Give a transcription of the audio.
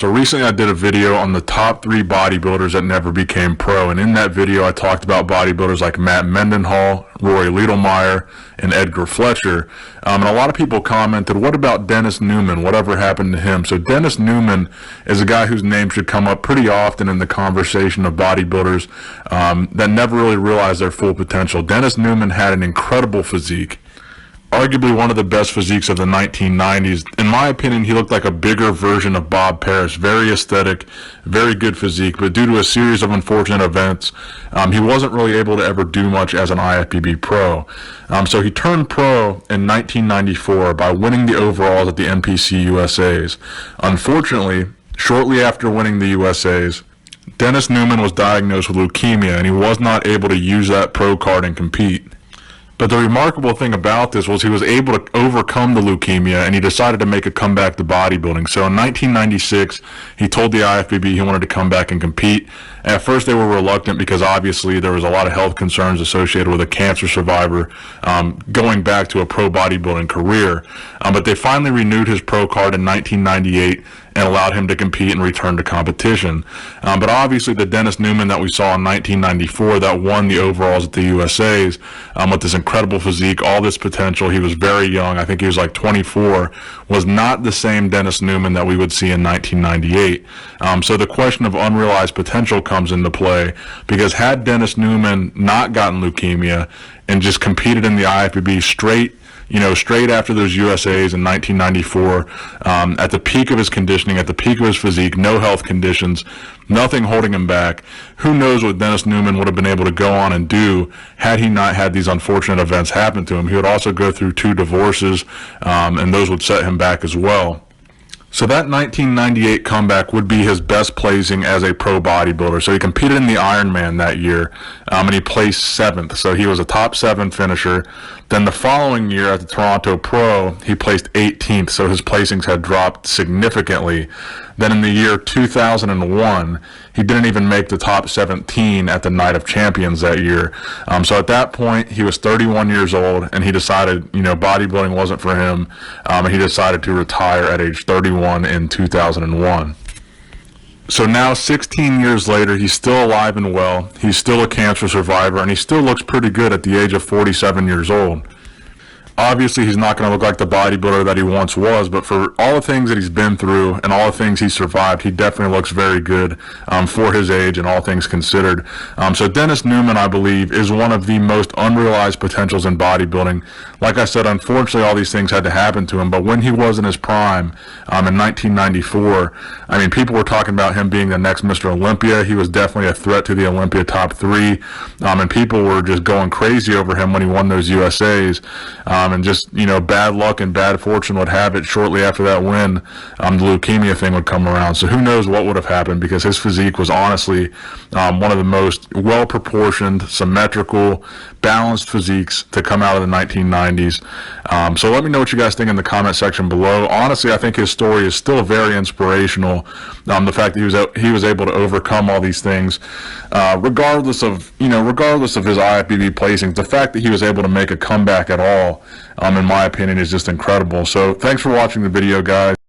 So recently I did a video on the top 3 bodybuilders that never became pro, and in that video I talked about bodybuilders like Matt Mendenhall, Roy Liedlmeyer, and Edgar Fletcher. And a lot of people commented, what about Dennis Newman? Whatever happened to him? So Dennis Newman is a guy whose name should come up pretty often in the conversation of bodybuilders that never really realized their full potential. Dennis Newman had an incredible physique. Arguably one of the best physiques of the 1990s. In my opinion, he looked like a bigger version of Bob Parrish. Very aesthetic, very good physique, but due to a series of unfortunate events, he wasn't really able to ever do much as an IFBB pro. So he turned pro in 1994 by winning the overalls at the NPC USAs. Unfortunately, shortly after winning the USAs, Dennis Newman was diagnosed with leukemia, and he was not able to use that pro card and compete. But the remarkable thing about this was he was able to overcome the leukemia, and he decided to make a comeback to bodybuilding. So in 1996, he told the IFBB he wanted to come back and compete. At first, they were reluctant because obviously there was a lot of health concerns associated with a cancer survivor going back to a pro bodybuilding career. But they finally renewed his pro card in 1998 and allowed him to compete and return to competition. But obviously the Dennis Newman that we saw in 1994 that won the overalls at the USAs with this incredible physique, all this potential, he was very young, I think he was like 24, was not the same Dennis Newman that we would see in 1998. So the question of unrealized potential comes into play, because had Dennis Newman not gotten leukemia and just competed in the IFBB straight after those USAs in 1994, at the peak of his conditioning, at the peak of his physique, no health conditions, nothing holding him back, who knows what Dennis Newman would have been able to go on and do had he not had these unfortunate events happen to him. He would also go through 2 divorces, and those would set him back as well. So that 1998 comeback would be his best placing as a pro bodybuilder. So he competed in the Ironman that year, and he placed 7th. So he was a top 7 finisher. Then the following year at the Toronto Pro, he placed 18th. So his placings had dropped significantly. Then in the year 2001, he didn't even make the top 17 at the Night of Champions that year. So at that point, he was 31 years old, and he decided, bodybuilding wasn't for him, and he decided to retire at age 31 in 2001. So now, 16 years later, he's still alive and well, he's still a cancer survivor, and he still looks pretty good at the age of 47 years old. Obviously, he's not going to look like the bodybuilder that he once was, but for all the things that he's been through and all the things he survived, he definitely looks very good for his age and all things considered. So Dennis Newman, I believe, is one of the most unrealized potentials in bodybuilding. Like I said, unfortunately, all these things had to happen to him, but when he was in his prime in 1994, people were talking about him being the next Mr. Olympia. He was definitely a threat to the Olympia top 3, and people were just going crazy over him when he won those USAs. And just, bad luck and bad fortune would have it, shortly after that win, the leukemia thing would come around. So who knows what would have happened, because his physique was honestly one of the most well-proportioned, symmetrical, balanced physiques to come out of the 1990s. So let me know what you guys think in the comment section below. Honestly, I think his story is still very inspirational. The fact that he was able to overcome all these things, regardless of his IFBB placings, the fact that he was able to make a comeback at all, in my opinion, is just incredible. So thanks for watching the video, guys.